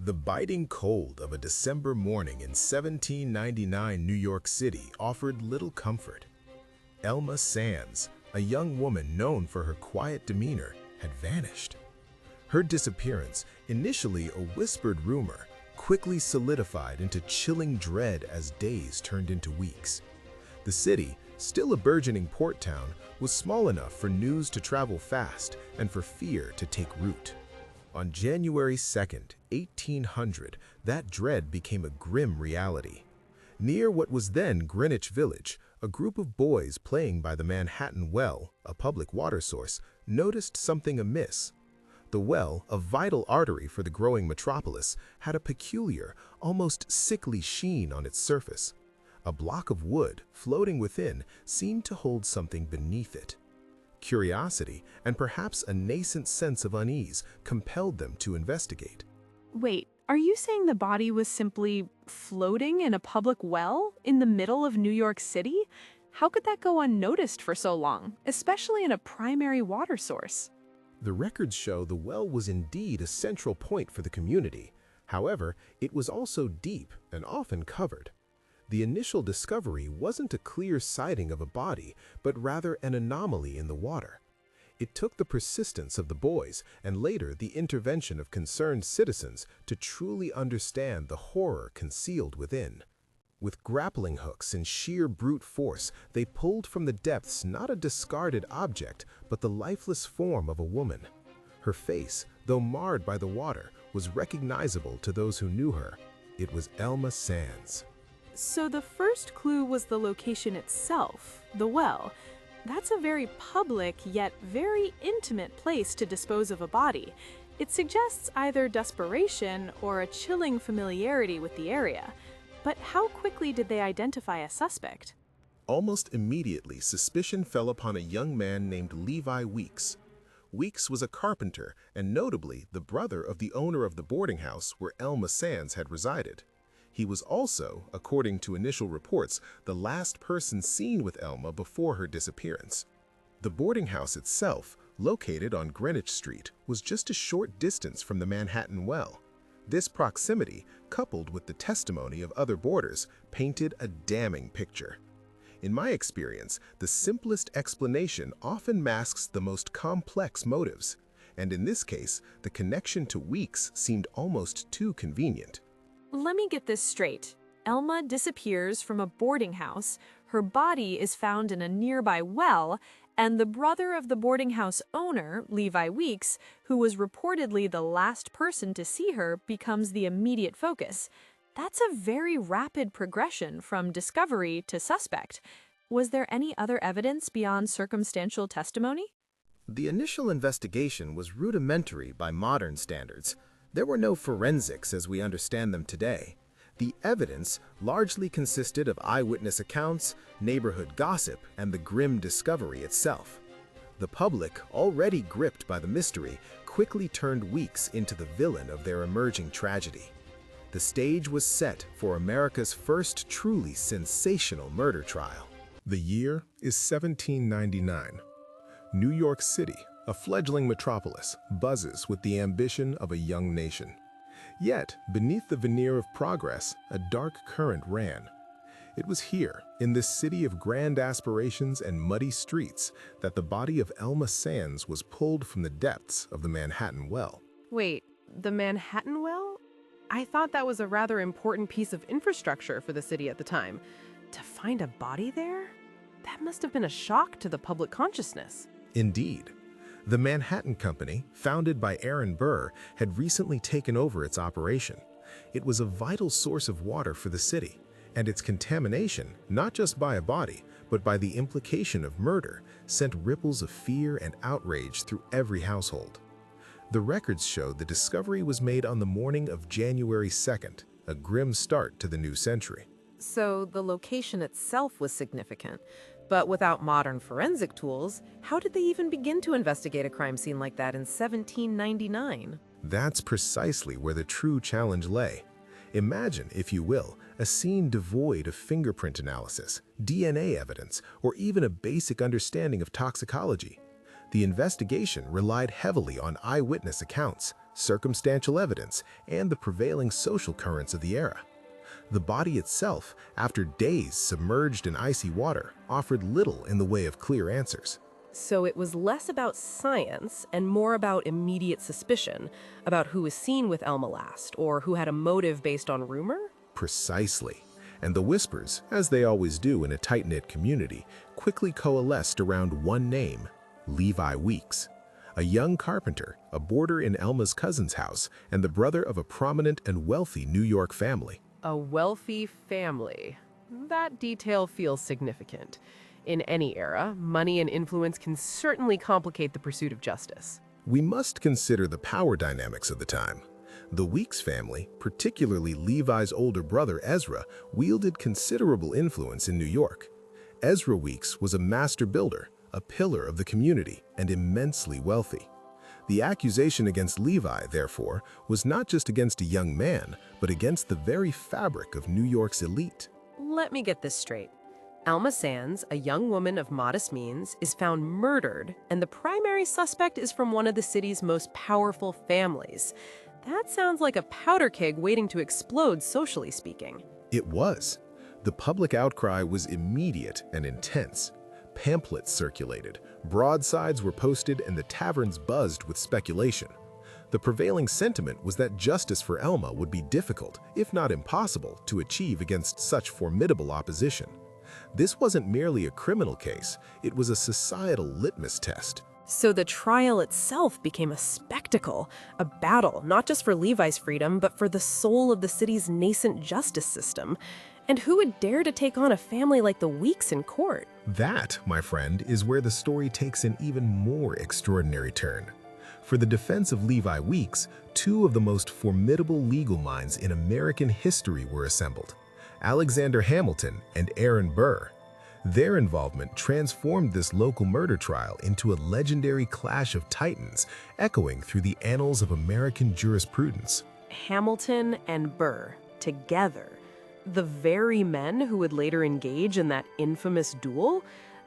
The biting cold of a December morning in 1799 New York City offered little comfort. Elma Sands, a young woman known for her quiet demeanor, had vanished. Her disappearance, initially a whispered rumor, quickly solidified into chilling dread as days turned into weeks. The city, still a burgeoning port town, was small enough for news to travel fast and for fear to take root. On January 2nd, 1800, that dread became a grim reality. Near what was then Greenwich Village, a group of boys playing by the Manhattan Well, a public water source, noticed something amiss. The well, a vital artery for the growing metropolis, had a peculiar, almost sickly sheen on its surface. A block of wood, floating within, seemed to hold something beneath it. Curiosity, and perhaps a nascent sense of unease, compelled them to investigate. Wait, are you saying the body was simply floating in a public well in the middle of New York City? How could that go unnoticed for so long, especially in a primary water source? The records show the well was indeed a central point for the community. However, it was also deep and often covered. The initial discovery wasn't a clear sighting of a body, but rather an anomaly in the water. It took the persistence of the boys and later the intervention of concerned citizens to truly understand the horror concealed within. With grappling hooks and sheer brute force, they pulled from the depths not a discarded object, but the lifeless form of a woman. Her face, though marred by the water, was recognizable to those who knew her. It was Elma Sands. So the first clue was the location itself, the well. That's a very public yet very intimate place to dispose of a body. It suggests either desperation or a chilling familiarity with the area. But how quickly did they identify a suspect? Almost immediately, suspicion fell upon a young man named Levi Weeks. Weeks was a carpenter and notably the brother of the owner of the boarding house where Elma Sands had resided. He was also, according to initial reports, the last person seen with Elma before her disappearance. The boarding house itself, located on Greenwich Street, was just a short distance from the Manhattan Well. This proximity, coupled with the testimony of other boarders, painted a damning picture. In my experience, the simplest explanation often masks the most complex motives, and in this case, the connection to Weeks seemed almost too convenient. Let me get this straight. Elma disappears from a boarding house, her body is found in a nearby well, and the brother of the boarding house owner, Levi Weeks, who was reportedly the last person to see her, becomes the immediate focus. That's a very rapid progression from discovery to suspect. Was there any other evidence beyond circumstantial testimony? The initial investigation was rudimentary by modern standards. There were no forensics as we understand them today. The evidence largely consisted of eyewitness accounts, neighborhood gossip, and the grim discovery itself. The public, already gripped by the mystery, quickly turned Weeks into the villain of their emerging tragedy. The stage was set for America's first truly sensational murder trial. The year is 1799. New York City, a fledgling metropolis, buzzes with the ambition of a young nation. Yet, beneath the veneer of progress, a dark current ran. It was here, in this city of grand aspirations and muddy streets, that the body of Elma Sands was pulled from the depths of the Manhattan Well. Wait, the Manhattan Well? I thought that was a rather important piece of infrastructure for the city at the time. To find a body there? That must have been a shock to the public consciousness. Indeed. The Manhattan Company, founded by Burr, had recently taken over its operation. It was a vital source of water for the city, and its contamination, not just by a body, but by the implication of murder, sent ripples of fear and outrage through every household. The records show the discovery was made on the morning of January 2nd, a grim start to the new century. So the location itself was significant. But without modern forensic tools, how did they even begin to investigate a crime scene like that in 1799? That's precisely where the true challenge lay. Imagine, if you will, a scene devoid of fingerprint analysis, DNA evidence, or even a basic understanding of toxicology. The investigation relied heavily on eyewitness accounts, circumstantial evidence, and the prevailing social currents of the era. The body itself, after days submerged in icy water, offered little in the way of clear answers. So it was less about science and more about immediate suspicion, about who was seen with Elma last, or who had a motive based on rumor? Precisely. And the whispers, as they always do in a tight-knit community, quickly coalesced around one name: Levi Weeks. A young carpenter, a boarder in Elma's cousin's house, and the brother of a prominent and wealthy New York family. A wealthy family. That detail feels significant. In any era, money and influence can certainly complicate the pursuit of justice. We must consider the power dynamics of the time. The Weeks family, particularly Levi's older brother Ezra, wielded considerable influence in New York. Ezra Weeks was a master builder, a pillar of the community, and immensely wealthy. The accusation against Levi, therefore, was not just against a young man, but against the very fabric of New York's elite. Let me get this straight. Elma Sands, a young woman of modest means, is found murdered, and the primary suspect is from one of the city's most powerful families. That sounds like a powder keg waiting to explode, socially speaking. It was. The public outcry was immediate and intense. Pamphlets circulated, broadsides were posted, and the taverns buzzed with speculation. The prevailing sentiment was that justice for Elma would be difficult, if not impossible, to achieve against such formidable opposition. This wasn't merely a criminal case, it was a societal litmus test. So the trial itself became a spectacle, a battle, not just for Levi's freedom, but for the soul of the city's nascent justice system. And who would dare to take on a family like the Weeks in court? That, my friend, is where the story takes an even more extraordinary turn. For the defense of Levi Weeks, two of the most formidable legal minds in American history were assembled: Alexander Hamilton and Aaron Burr. Their involvement transformed this local murder trial into a legendary clash of titans, echoing through the annals of American jurisprudence. Hamilton and Burr, together. The very men who would later engage in that infamous duel?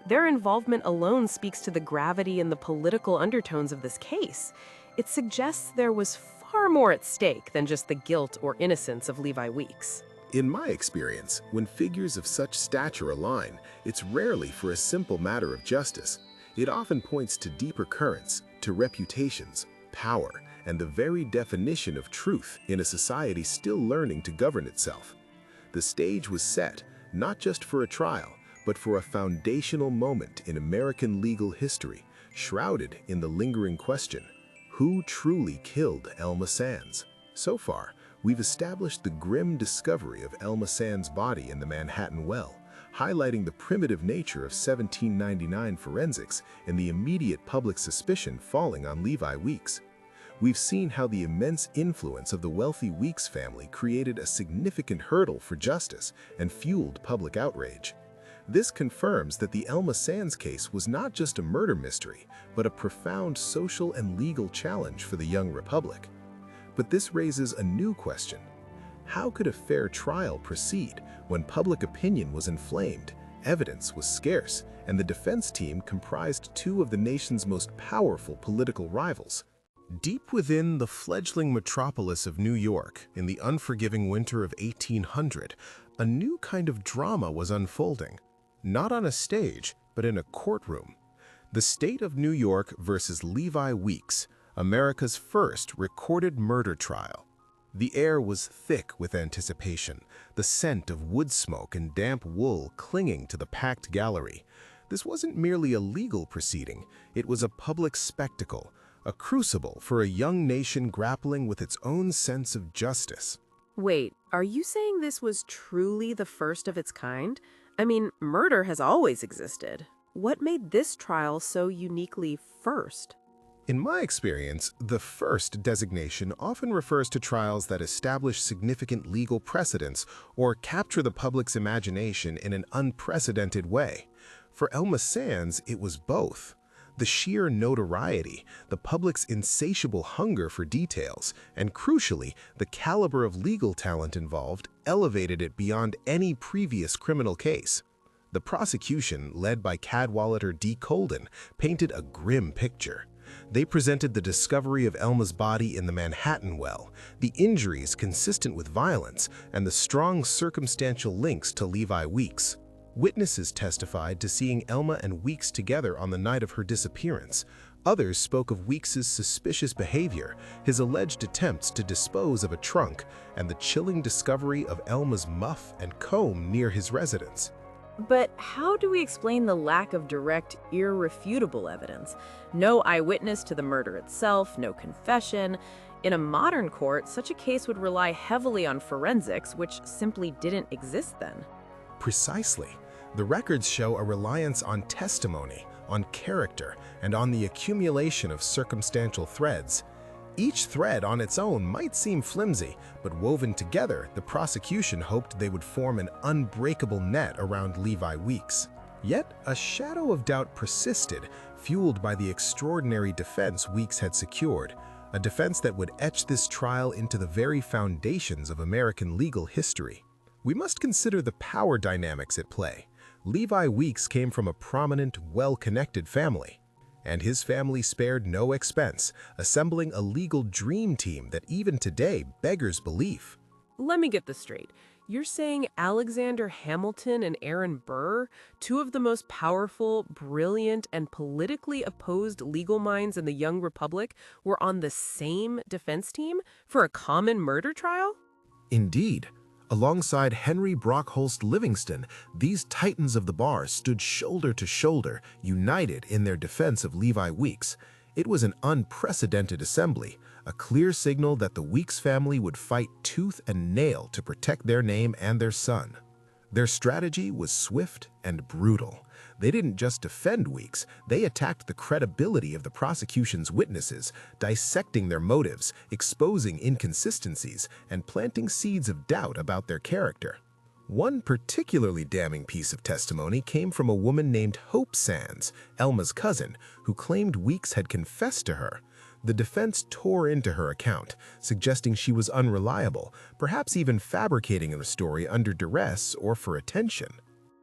Their involvement alone speaks to the gravity and the political undertones of this case. It suggests there was far more at stake than just the guilt or innocence of Levi Weeks. In my experience, when figures of such stature align, it's rarely for a simple matter of justice. It often points to deeper currents, to reputations, power, and the very definition of truth in a society still learning to govern itself. The stage was set, not just for a trial, but for a foundational moment in American legal history, shrouded in the lingering question: who truly killed Elma Sands? So far, we've established the grim discovery of Elma Sands' body in the Manhattan well, highlighting the primitive nature of 1799 forensics and the immediate public suspicion falling on Levi Weeks. We've seen how the immense influence of the wealthy Weeks family created a significant hurdle for justice and fueled public outrage. This confirms that the Elma Sands case was not just a murder mystery, but a profound social and legal challenge for the young republic. But this raises a new question. How could a fair trial proceed when public opinion was inflamed, evidence was scarce, and the defense team comprised two of the nation's most powerful political rivals? Deep within the fledgling metropolis of New York, in the unforgiving winter of 1800, a new kind of drama was unfolding. Not on a stage, but in a courtroom. The state of New York versus Levi Weeks, America's first recorded murder trial. The air was thick with anticipation, the scent of wood smoke and damp wool clinging to the packed gallery. This wasn't merely a legal proceeding, it was a public spectacle, a crucible for a young nation grappling with its own sense of justice. Wait, are you saying this was truly the first of its kind? I mean, murder has always existed. What made this trial so uniquely first? In my experience, the first designation often refers to trials that establish significant legal precedents or capture the public's imagination in an unprecedented way. For Elma Sands, it was both. The sheer notoriety, the public's insatiable hunger for details, and crucially, the caliber of legal talent involved elevated it beyond any previous criminal case. The prosecution, led by Cadwallader D. Colden, painted a grim picture. They presented the discovery of Elma's body in the Manhattan well, the injuries consistent with violence, and the strong circumstantial links to Levi Weeks. Witnesses testified to seeing Elma and Weeks together on the night of her disappearance. Others spoke of Weeks's suspicious behavior, his alleged attempts to dispose of a trunk, and the chilling discovery of Elma's muff and comb near his residence. But how do we explain the lack of direct, irrefutable evidence? No eyewitness to the murder itself, no confession. In a modern court, such a case would rely heavily on forensics, which simply didn't exist then. Precisely. The records show a reliance on testimony, on character, and on the accumulation of circumstantial threads. Each thread on its own might seem flimsy, but woven together, the prosecution hoped they would form an unbreakable net around Levi Weeks. Yet, a shadow of doubt persisted, fueled by the extraordinary defense Weeks had secured, a defense that would etch this trial into the very foundations of American legal history. We must consider the power dynamics at play. Levi Weeks came from a prominent, well-connected family, and his family spared no expense, assembling a legal dream team that even today beggars belief. Let me get this straight. You're saying Alexander Hamilton and Aaron Burr, two of the most powerful, brilliant, and politically opposed legal minds in the young republic, were on the same defense team for a common murder trial? Indeed. Alongside Henry Brockholst Livingston, these titans of the bar stood shoulder to shoulder, united in their defense of Levi Weeks. It was an unprecedented assembly, a clear signal that the Weeks family would fight tooth and nail to protect their name and their son. Their strategy was swift and brutal. They didn't just defend Weeks, they attacked the credibility of the prosecution's witnesses, dissecting their motives, exposing inconsistencies, and planting seeds of doubt about their character. One particularly damning piece of testimony came from a woman named Hope Sands, Elma's cousin, who claimed Weeks had confessed to her. The defense tore into her account, suggesting she was unreliable, perhaps even fabricating the story under duress or for attention.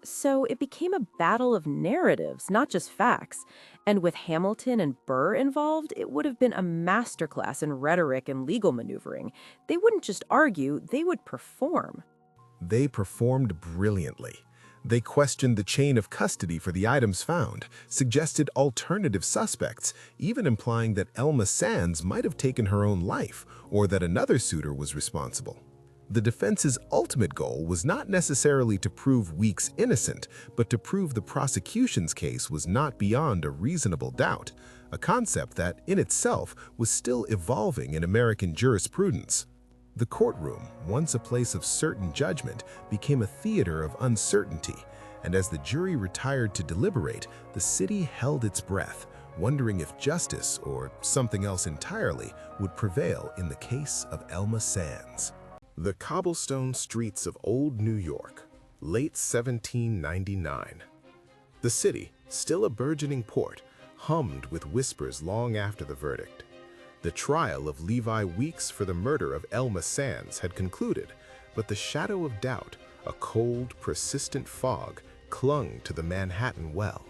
So it became a battle of narratives, not just facts. And with Hamilton and Burr involved, it would have been a masterclass in rhetoric and legal maneuvering. They wouldn't just argue, they would perform. They performed brilliantly. They questioned the chain of custody for the items found, suggested alternative suspects, even implying that Elma Sands might have taken her own life or that another suitor was responsible. The defense's ultimate goal was not necessarily to prove Weeks innocent, but to prove the prosecution's case was not beyond a reasonable doubt, a concept that, in itself, was still evolving in American jurisprudence. The courtroom, once a place of certain judgment, became a theater of uncertainty, and as the jury retired to deliberate, the city held its breath, wondering if justice, or something else entirely, would prevail in the case of Elma Sands. The cobblestone streets of old New York, late 1799. The city, still a burgeoning port, hummed with whispers long after the verdict. The trial of Levi Weeks for the murder of Elma Sands had concluded, but the shadow of doubt, a cold, persistent fog, clung to the Manhattan well.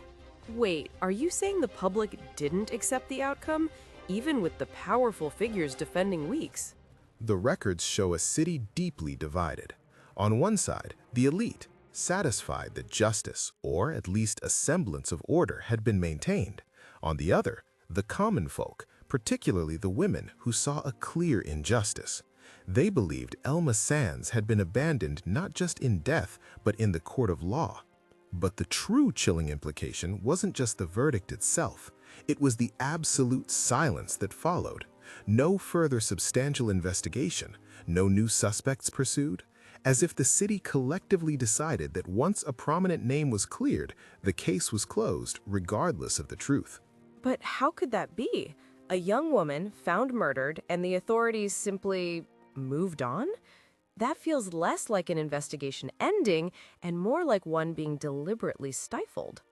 Wait, are you saying the public didn't accept the outcome, even with the powerful figures defending Weeks? The records show a city deeply divided. On one side, the elite, satisfied that justice, or at least a semblance of order, had been maintained. On the other, the common folk, particularly the women who saw a clear injustice. They believed Elma Sands had been abandoned not just in death, but in the court of law. But the true chilling implication wasn't just the verdict itself. It was the absolute silence that followed. No further substantial investigation, no new suspects pursued, as if the city collectively decided that once a prominent name was cleared, the case was closed regardless of the truth. But how could that be? A young woman found murdered and the authorities simply moved on? That feels less like an investigation ending and more like one being deliberately stifled.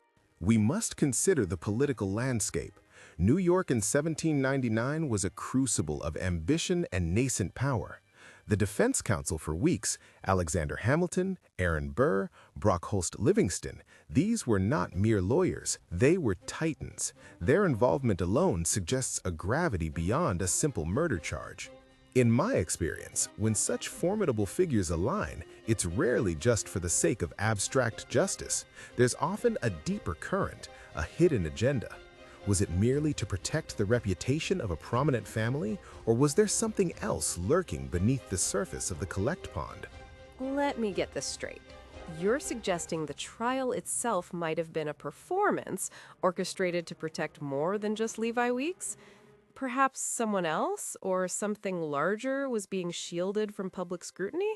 We must consider the political landscape. New York in 1799 was a crucible of ambition and nascent power. The defense counsel for Weeks, Alexander Hamilton, Aaron Burr, Brockholst Livingston, these were not mere lawyers, they were titans. Their involvement alone suggests a gravity beyond a simple murder charge. In my experience, when such formidable figures align, it's rarely just for the sake of abstract justice. There's often a deeper current, a hidden agenda. Was it merely to protect the reputation of a prominent family, or was there something else lurking beneath the surface of the collect pond? Let me get this straight. You're suggesting the trial itself might have been a performance orchestrated to protect more than just Levi Weeks? Perhaps someone else or something larger was being shielded from public scrutiny?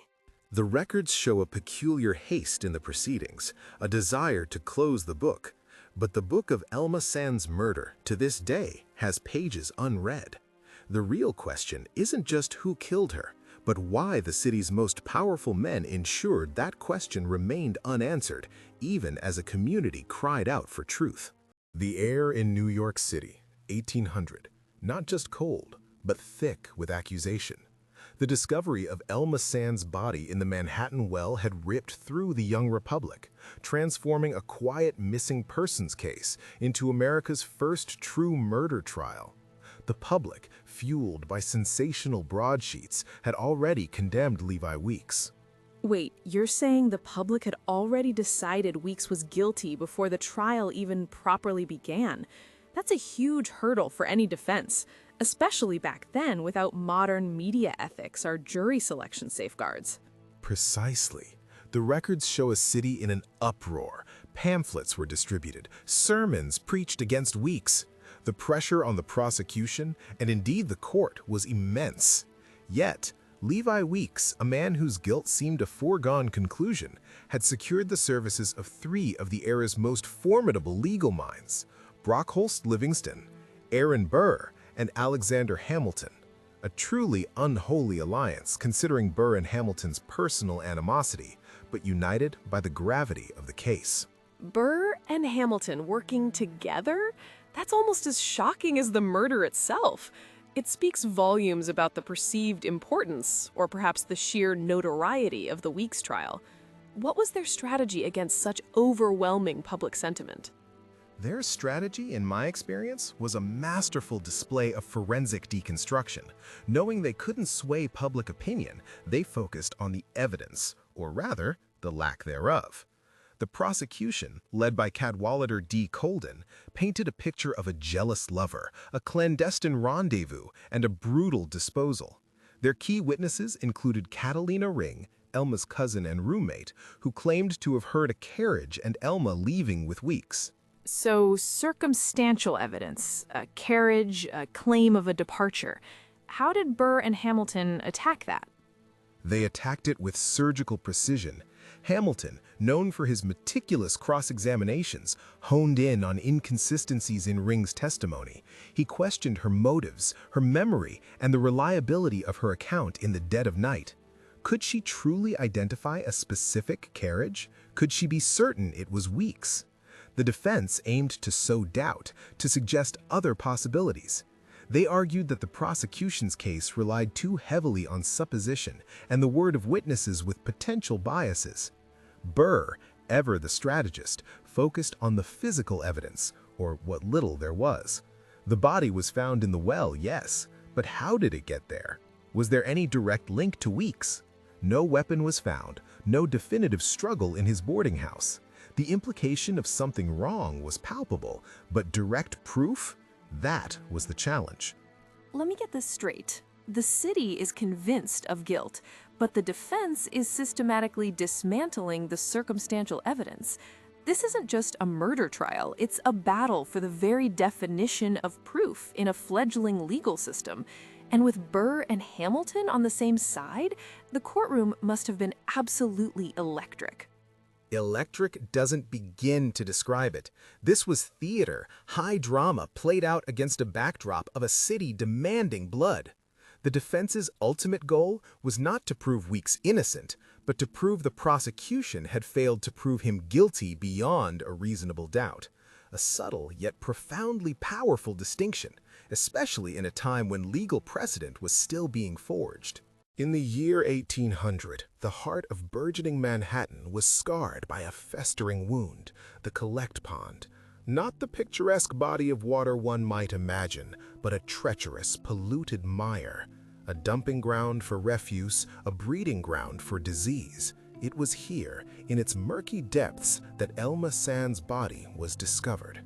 The records show a peculiar haste in the proceedings, a desire to close the book. But the book of Elma Sands' murder, to this day, has pages unread. The real question isn't just who killed her, but why the city's most powerful men ensured that question remained unanswered, even as a community cried out for truth. The air in New York City, 1800, not just cold, but thick with accusation. The discovery of Elma Sands' body in the Manhattan well had ripped through the young republic, transforming a quiet missing persons case into America's first true murder trial. The public, fueled by sensational broadsheets, had already condemned Levi Weeks. Wait, you're saying the public had already decided Weeks was guilty before the trial even properly began? That's a huge hurdle for any defense, especially back then without modern media ethics or jury selection safeguards. Precisely. The records show a city in an uproar. Pamphlets were distributed, sermons preached against Weeks. The pressure on the prosecution, and indeed the court, was immense. Yet, Levi Weeks, a man whose guilt seemed a foregone conclusion, had secured the services of three of the era's most formidable legal minds: Brockholst Livingston, Aaron Burr, and Alexander Hamilton. A truly unholy alliance considering Burr and Hamilton's personal animosity, but united by the gravity of the case. Burr and Hamilton working together? That's almost as shocking as the murder itself. It speaks volumes about the perceived importance, or perhaps the sheer notoriety of the Weeks trial. What was their strategy against such overwhelming public sentiment? Their strategy, in my experience, was a masterful display of forensic deconstruction. Knowing they couldn't sway public opinion, they focused on the evidence, or rather, the lack thereof. The prosecution, led by Cadwallader D. Colden, painted a picture of a jealous lover, a clandestine rendezvous, and a brutal disposal. Their key witnesses included Catalina Ring, Elma's cousin and roommate, who claimed to have heard a carriage and Elma leaving with Weeks. So, circumstantial evidence, a carriage, a claim of a departure. How did Burr and Hamilton attack that? They attacked it with surgical precision. Hamilton, known for his meticulous cross-examinations, honed in on inconsistencies in Ring's testimony. He questioned her motives, her memory, and the reliability of her account in the dead of night. Could she truly identify a specific carriage? Could she be certain it was Weeks? The defense aimed to sow doubt, to suggest other possibilities. They argued that the prosecution's case relied too heavily on supposition and the word of witnesses with potential biases. Burr, ever the strategist, focused on the physical evidence, or what little there was. The body was found in the well, yes, but how did it get there? Was there any direct link to Weeks? No weapon was found, no definitive struggle in his boarding house. The implication of something wrong was palpable, but direct proof? That was the challenge. Let me get this straight. The city is convinced of guilt, but the defense is systematically dismantling the circumstantial evidence. This isn't just a murder trial, it's a battle for the very definition of proof in a fledgling legal system. And with Burr and Hamilton on the same side, the courtroom must have been absolutely electric. Electric doesn't begin to describe it. This was theater, high drama played out against a backdrop of a city demanding blood. The defense's ultimate goal was not to prove Weeks innocent, but to prove the prosecution had failed to prove him guilty beyond a reasonable doubt. A subtle yet profoundly powerful distinction, especially in a time when legal precedent was still being forged. In the year 1800, the heart of burgeoning Manhattan was scarred by a festering wound, the Collect Pond. Not the picturesque body of water one might imagine, but a treacherous, polluted mire. A dumping ground for refuse, a breeding ground for disease. It was here, in its murky depths, that Elma Sands' body was discovered.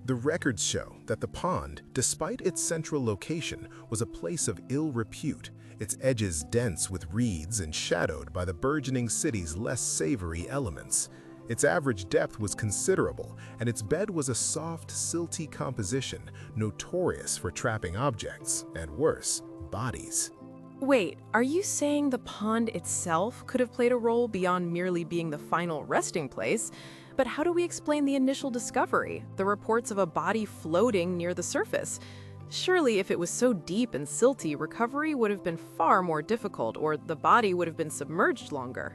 The records show that the pond, despite its central location, was a place of ill repute, its edges dense with reeds and shadowed by the burgeoning city's less savory elements. Its average depth was considerable, and its bed was a soft, silty composition, notorious for trapping objects, and worse, bodies. Wait, are you saying the pond itself could have played a role beyond merely being the final resting place? But how do we explain the initial discovery, the reports of a body floating near the surface? Surely if it was so deep and silty, recovery would have been far more difficult, or the body would have been submerged longer.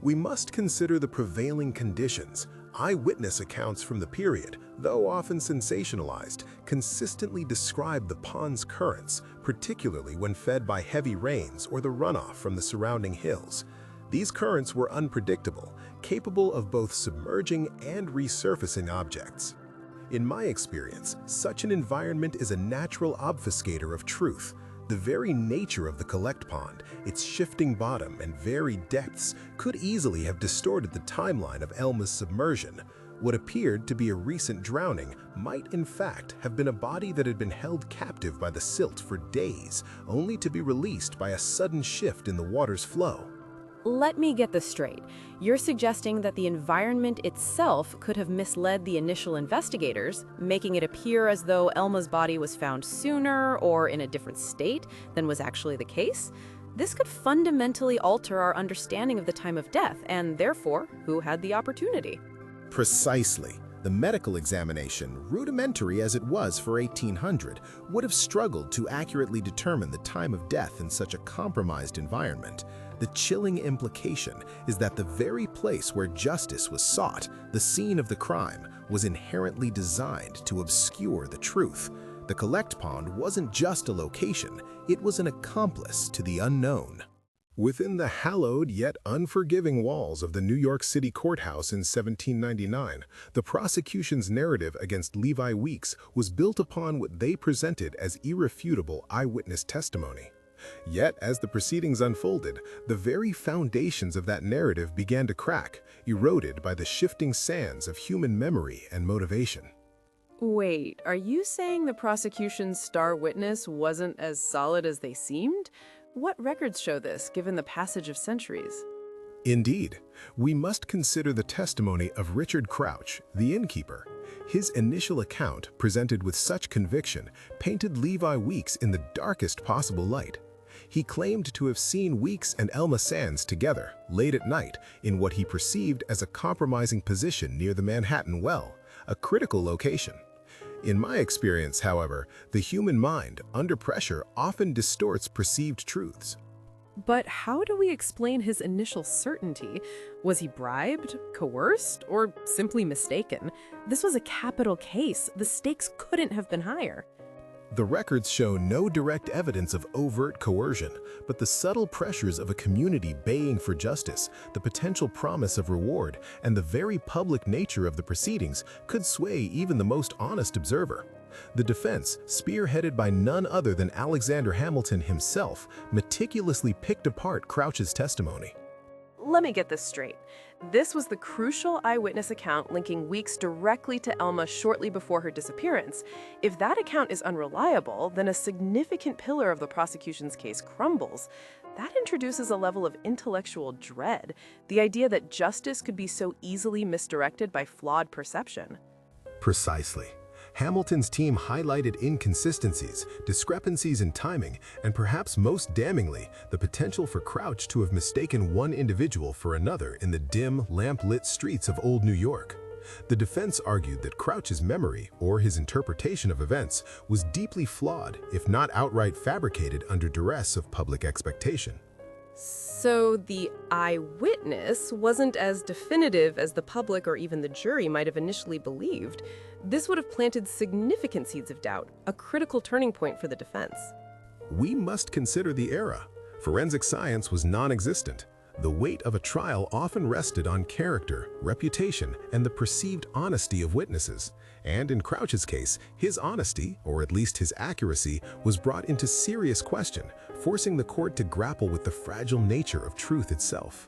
We must consider the prevailing conditions. Eyewitness accounts from the period, though often sensationalized, consistently describe the pond's currents, particularly when fed by heavy rains or the runoff from the surrounding hills. These currents were unpredictable, capable of both submerging and resurfacing objects. In my experience, such an environment is a natural obfuscator of truth. The very nature of the Collect Pond, its shifting bottom and varied depths, could easily have distorted the timeline of Elma's submersion. What appeared to be a recent drowning might in fact have been a body that had been held captive by the silt for days, only to be released by a sudden shift in the water's flow. Let me get this straight. You're suggesting that the environment itself could have misled the initial investigators, making it appear as though Elma's body was found sooner or in a different state than was actually the case? This could fundamentally alter our understanding of the time of death, and therefore, who had the opportunity. Precisely. The medical examination, rudimentary as it was for 1800, would have struggled to accurately determine the time of death in such a compromised environment. The chilling implication is that the very place where justice was sought, the scene of the crime, was inherently designed to obscure the truth. The Collect Pond wasn't just a location, it was an accomplice to the unknown. Within the hallowed yet unforgiving walls of the New York City courthouse in 1799, the prosecution's narrative against Levi Weeks was built upon what they presented as irrefutable eyewitness testimony. Yet, as the proceedings unfolded, the very foundations of that narrative began to crack, eroded by the shifting sands of human memory and motivation. Wait, are you saying the prosecution's star witness wasn't as solid as they seemed? What records show this, given the passage of centuries? Indeed, we must consider the testimony of Richard Crouch, the innkeeper. His initial account, presented with such conviction, painted Levi Weeks in the darkest possible light. He claimed to have seen Weeks and Elma Sands together, late at night, in what he perceived as a compromising position near the Manhattan Well, a critical location. In my experience, however, the human mind, under pressure, often distorts perceived truths. But how do we explain his initial certainty? Was he bribed, coerced, or simply mistaken? This was a capital case. The stakes couldn't have been higher. The records show no direct evidence of overt coercion, but the subtle pressures of a community baying for justice, the potential promise of reward, and the very public nature of the proceedings could sway even the most honest observer. The defense, spearheaded by none other than Alexander Hamilton himself, meticulously picked apart Crouch's testimony. Let me get this straight. This was the crucial eyewitness account linking Weeks directly to Elma shortly before her disappearance. If that account is unreliable, then a significant pillar of the prosecution's case crumbles. That introduces a level of intellectual dread, the idea that justice could be so easily misdirected by flawed perception. Precisely. Hamilton's team highlighted inconsistencies, discrepancies in timing, and perhaps most damningly, the potential for Crouch to have mistaken one individual for another in the dim, lamp-lit streets of old New York. The defense argued that Crouch's memory, or his interpretation of events, was deeply flawed, if not outright fabricated under duress of public expectation. So the eyewitness wasn't as definitive as the public or even the jury might have initially believed. This would have planted significant seeds of doubt, a critical turning point for the defense. We must consider the era. Forensic science was non-existent. The weight of a trial often rested on character, reputation, and the perceived honesty of witnesses. And in Crouch's case, his honesty, or at least his accuracy, was brought into serious question, forcing the court to grapple with the fragile nature of truth itself.